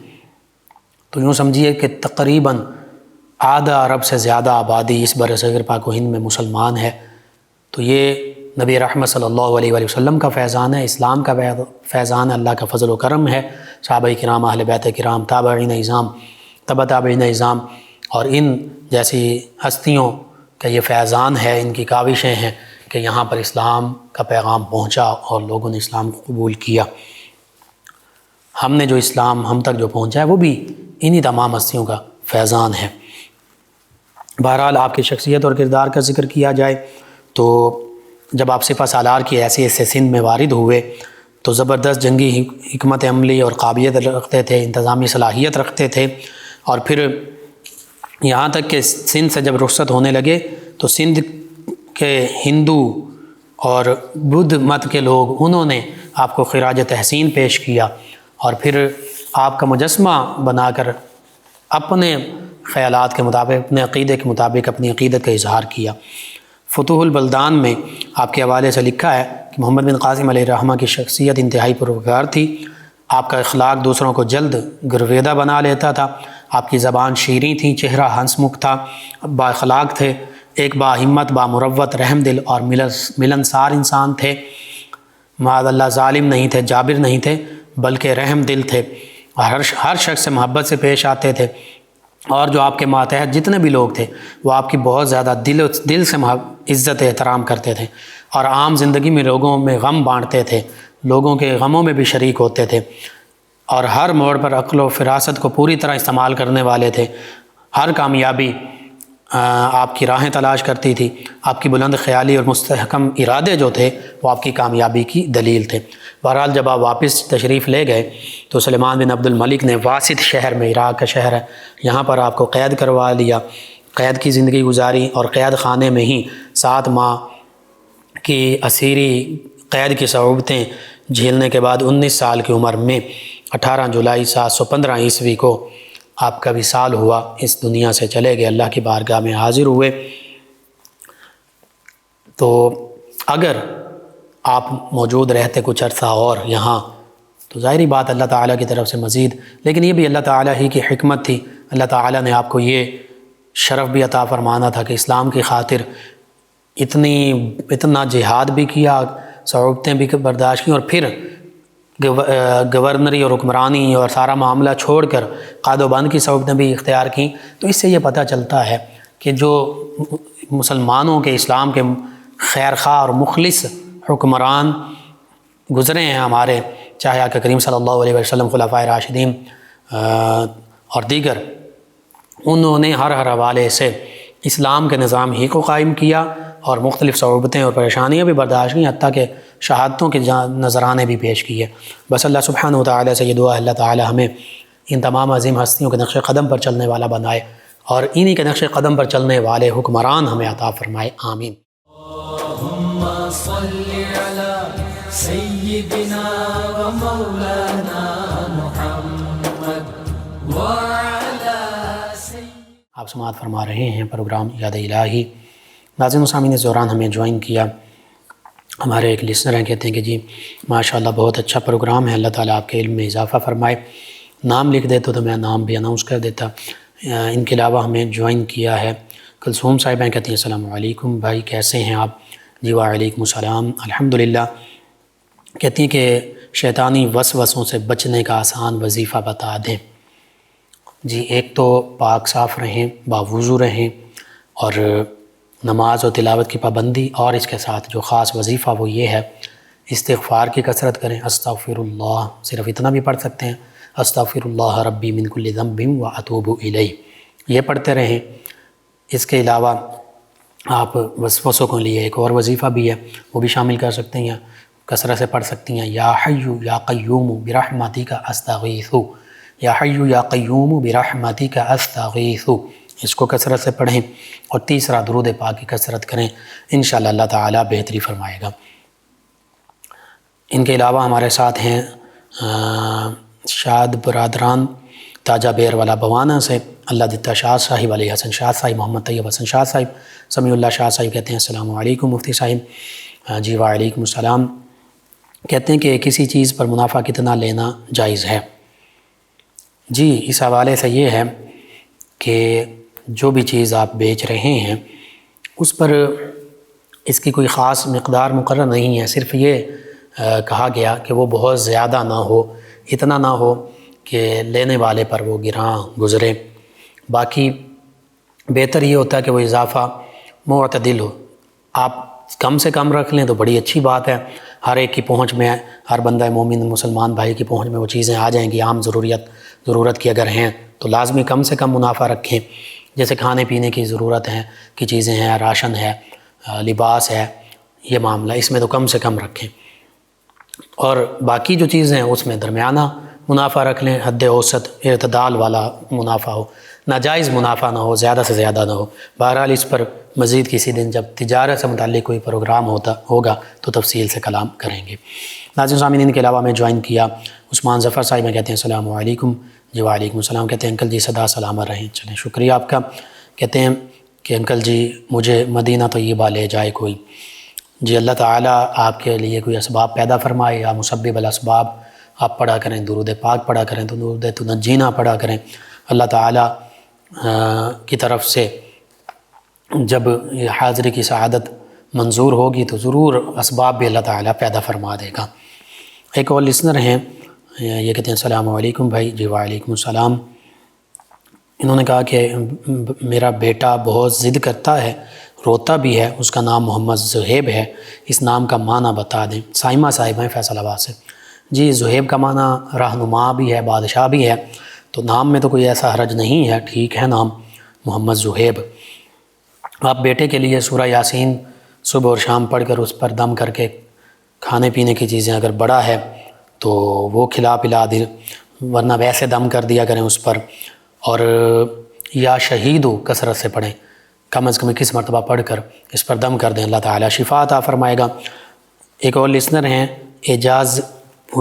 تو یوں سمجھیے کہ تقریباً آدھا ارب سے زیادہ آبادی اس برصغیر پاک و ہند میں مسلمان ہے۔ تو یہ نبی رحمت صلی اللہ علیہ وآلہ وسلم کا فیضان ہے، اسلام کا فیضان ہے، اللہ کا فضل و کرم ہے، صحابہ کرام، اہل بیت کرام، تابعین اعظام، تبع تابعین اعظام، اور ان جیسی ہستیوں کا یہ فیضان ہے، ان کی کاوشیں ہیں کہ یہاں پر اسلام کا پیغام پہنچا اور لوگوں نے اسلام کو قبول کیا۔ ہم نے جو اسلام ہم تک جو پہنچا ہے وہ بھی انہی تمام ہستیوں کا فیضان ہے۔ بہرحال آپ کی شخصیت اور کردار کا ذکر کیا جائے تو جب آپ سپہ سالار کی حیثیت سے سندھ میں وارد ہوئے تو زبردست جنگی حکمت عملی اور قابلیت رکھتے تھے، انتظامی صلاحیت رکھتے تھے، اور پھر یہاں تک کہ سندھ سے جب رخصت ہونے لگے تو سندھ کے ہندو اور بدھ مت کے لوگ انہوں نے آپ کو خراج تحسین پیش کیا، اور پھر آپ کا مجسمہ بنا کر اپنے خیالات کے مطابق، اپنے عقیدے کے مطابق اپنی عقیدت کا اظہار کیا۔ فتوح البلدان میں آپ کے حوالے سے لکھا ہے کہ محمد بن قاسم علیہ الرحمہ کی شخصیت انتہائی پروکار تھی، آپ کا اخلاق دوسروں کو جلد گرویدہ بنا لیتا تھا، آپ کی زبان شیریں تھی، چہرہ ہنس مکھ تھا، با اخلاق تھے، ایک با ہمت، با مروت، رحم دل اور ملنسار انسان تھے، معاذ اللہ ظالم نہیں تھے، جابر نہیں تھے، بلکہ رحم دل تھے، ہر شخص سے محبت سے پیش آتے تھے، اور جو آپ کے ماتحت جتنے بھی لوگ تھے وہ آپ کی بہت زیادہ دل سے عزت احترام کرتے تھے، اور عام زندگی میں لوگوں میں غم بانٹتے تھے، لوگوں کے غموں میں بھی شریک ہوتے تھے، اور ہر موڑ پر عقل و فراست کو پوری طرح استعمال کرنے والے تھے۔ ہر کامیابی آپ کی راہیں تلاش کرتی تھی۔ آپ کی بلند خیالی اور مستحکم ارادے جو تھے وہ آپ کی کامیابی کی دلیل تھے۔ بہرحال جب آپ واپس تشریف لے گئے تو سلیمان بن عبد الملک نے واسط شہر میں، عراق کا شہر ہے، یہاں پر آپ کو قید کروا لیا، قید کی زندگی گزاری، اور قید خانے میں ہی 7 ماہ کی اسیری قید کی صعوبتیں جھیلنے کے بعد 19 سال کی عمر میں 18 جولائی 715 عیسوی کو آپ کا وصال ہوا، اس دنیا سے چلے گئے، اللہ کی بارگاہ میں حاضر ہوئے۔ تو اگر آپ موجود رہتے کچھ عرصہ اور یہاں تو ظاہری بات اللہ تعالیٰ کی طرف سے مزید، لیکن یہ بھی اللہ تعالیٰ ہی کی حکمت تھی۔ اللہ تعالیٰ نے آپ کو یہ شرف بھی عطا فرمانا تھا کہ اسلام کی خاطر اتنا جہاد بھی کیا، صعوبتیں بھی برداشت کیں، اور پھر گورنری اور حکمرانی اور سارا معاملہ چھوڑ کر قاد و بند کی صعوبتیں بھی اختیار کیں۔ تو اس سے یہ پتہ چلتا ہے کہ جو مسلمانوں کے، اسلام کے خیر خواہ اور مخلص حکمران گزرے ہیں ہمارے، چاہے آقا کریم صلی اللہ علیہ وسلم، خلفائے راشدین اور دیگر، انہوں نے ہر حوالے سے اسلام کے نظام ہی کو قائم کیا اور مختلف صعوبتیں اور پریشانیاں بھی برداشت کیں، حتیٰ کہ شہادتوں کے نذرانے بھی پیش کیے۔ بس اللہ سبحانہ و تعالیٰ سے یہ دعا ہے، اللہ تعالیٰ ہمیں ان تمام عظیم ہستیوں کے نقش قدم پر چلنے والا بنائے اور انہی کے نقش قدم پر چلنے والے حکمران ہمیں عطا فرمائے، آمین۔ اللہم صلی علی سیدنا و مولانا محمد وعلی آپ سماعت فرما رہے ہیں پروگرام یاد الہی۔ ناظرین و سامعین، اس دوران ہمیں جوائن کیا ہمارے ایک لسنر ہیں، کہتے ہیں کہ جی ماشاءاللہ بہت اچھا پروگرام ہے، اللہ تعالیٰ آپ کے علم میں اضافہ فرمائے۔ نام لکھ دیتے تو میں نام بھی اناؤنس کر دیتا۔ ان کے علاوہ ہمیں جوائن کیا ہے کلثوم صاحبہ، کہتی ہیں السلام علیکم بھائی، کیسے ہیں آپ؟ جی وعلیکم السلام، الحمدللہ۔ کہتی ہیں کہ شیطانی وسوسوں سے بچنے کا آسان وظیفہ بتا دیں۔ جی ایک تو پاک صاف رہیں، باوضو رہیں، اور نماز و تلاوت کی پابندی، اور اس کے ساتھ جو خاص وظیفہ وہ یہ ہے استغفار کی کثرت کریں۔ استغفر اللہ، صرف اتنا بھی پڑھ سکتے ہیں، استغفر اللہ ربی من کل ذنب و اتوب الیہ، یہ پڑھتے رہیں۔ اس کے علاوہ آپ وسوسوں کے لیے ایک اور وظیفہ بھی ہے، وہ بھی شامل کر سکتے ہیں، کثرت سے پڑھ سکتی ہیں۔ یا حی یا قیوم برحمتک استغیث، یا حی یا قیوم برحمتک استغیث، اس کو کثرت سے پڑھیں۔ اور تیسرا درود پاک کی کثرت کریں، انشاءاللہ اللہ تعالیٰ بہتری فرمائے گا۔ ان کے علاوہ ہمارے ساتھ ہیں شاد برادران تاجہ بیر والا بوانا سے، اللہ دتا شاہ صاحب، علی حسن شاہ صاحب، محمد طیب حسن شاہ صاحب، سمیع اللہ شاہ صاحب، کہتے ہیں السلام علیکم مفتی صاحب۔ جی وعلیکم السلام۔ کہتے ہیں کہ کسی چیز پر منافع کتنا لینا جائز ہے؟ جی اس حوالے سے یہ ہے کہ جو بھی چیز آپ بیچ رہے ہیں اس پر اس کی کوئی خاص مقدار مقرر نہیں ہے، صرف یہ کہا گیا کہ وہ بہت زیادہ نہ ہو، اتنا نہ ہو کہ لینے والے پر وہ گراں گزرے۔ باقی بہتر یہ ہوتا ہے کہ وہ اضافہ معتدل ہو، آپ کم سے کم رکھ لیں تو بڑی اچھی بات ہے، ہر ایک کی پہنچ میں، ہر بندہ مومن مسلمان بھائی کی پہنچ میں وہ چیزیں آ جائیں گی۔ عام ضرورت کی اگر ہیں تو لازمی کم سے کم منافع رکھیں، جیسے کھانے پینے کی ضرورت ہے کی چیزیں ہیں، راشن ہے، لباس ہے، یہ معاملہ اس میں تو کم سے کم رکھیں، اور باقی جو چیزیں ہیں اس میں درمیانہ منافع رکھ لیں، حد اوسط اعتدال والا منافع ہو، ناجائز منافع نہ ہو، زیادہ سے زیادہ نہ ہو۔ بہرحال اس پر مزید کسی دن جب تجارت سے متعلق کوئی پروگرام ہوگا تو تفصیل سے کلام کریں گے۔ ناظرین سامعین، ان کے علاوہ میں جوائن کیا عثمان ظفر صاحب، میں کہتے ہیں السلام علیکم۔ جی وعلیکم السلام۔ کہتے ہیں انکل جی سدا سلامت رہیں۔ چلیں شکریہ آپ کا۔ کہتے ہیں کہ انکل جی مجھے مدینہ طیبہ لے جائے کوئی۔ جی اللہ تعالیٰ آپ کے لیے کوئی اسباب پیدا فرمائے، یا مسبب الاسباب آپ پڑھا کریں، درود پاک پڑھا کریں، درود تنجینا پڑھا کریں۔ اللہ تعالیٰ کی طرف سے جب یہ حاضری کی سعادت منظور ہوگی تو ضرور اسباب بھی اللہ تعالیٰ پیدا فرما دے گا۔ ایک اور لسنر ہیں، یہ کہتے ہیں السلام علیکم بھائی۔ جی وعلیکم السلام۔ انہوں نے کہا کہ میرا بیٹا بہت ضد کرتا ہے، روتا بھی ہے، اس کا نام محمد زہیب ہے، اس نام کا معنی بتا دیں۔ سائمہ صاحب ہیں فیصل آباد سے۔ جی زہیب کا معنی رہنما بھی ہے، بادشاہ بھی ہے، تو نام میں تو کوئی ایسا حرج نہیں ہے، ٹھیک ہے نام محمد زہیب۔ آپ بیٹے کے لیے سورہ یاسین صبح اور شام پڑھ کر اس پر دم کر کے کھانے پینے کی چیزیں اگر بڑا ہے تو وہ کھلا پلا دیں، ورنہ ویسے دم کر دیا کریں اس پر، اور یا شہید ہو کثرت سے پڑھیں، کم از کم 21 مرتبہ پڑھ کر اس پر دم کر دیں، اللہ تعالیٰ شفا عطا فرمائے گا۔ ایک اور لسنر ہیں اعجاز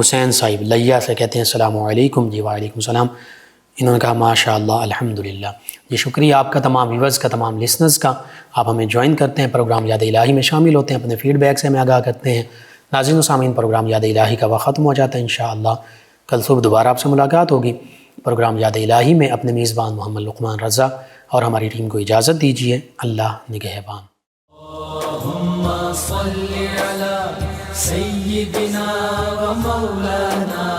حسین صاحب لیا سے، کہتے ہیں السلام علیکم۔ جی وعلیکم السلام۔ انہوں نے کہا ماشاء اللہ الحمدللہ۔ یہ شکریہ آپ کا، تمام ویورز کا، تمام لسنرز کا، آپ ہمیں جوائن کرتے ہیں، پروگرام یاد الہی میں شامل ہوتے ہیں، اپنے فیڈ بیک سے ہمیں آگاہ کرتے ہیں۔ ناظرین و سامعین، پروگرام یاد الہی کا وقت ختم ہو جاتا ہے، انشاءاللہ کل صبح دوبارہ آپ سے ملاقات ہوگی پروگرام یاد الہی میں۔ اپنے میزبان محمد لقمان رضا اور ہماری ٹیم کو اجازت دیجیے، اللہ نگہبان۔ اللهم صل على سيدنا ومولانا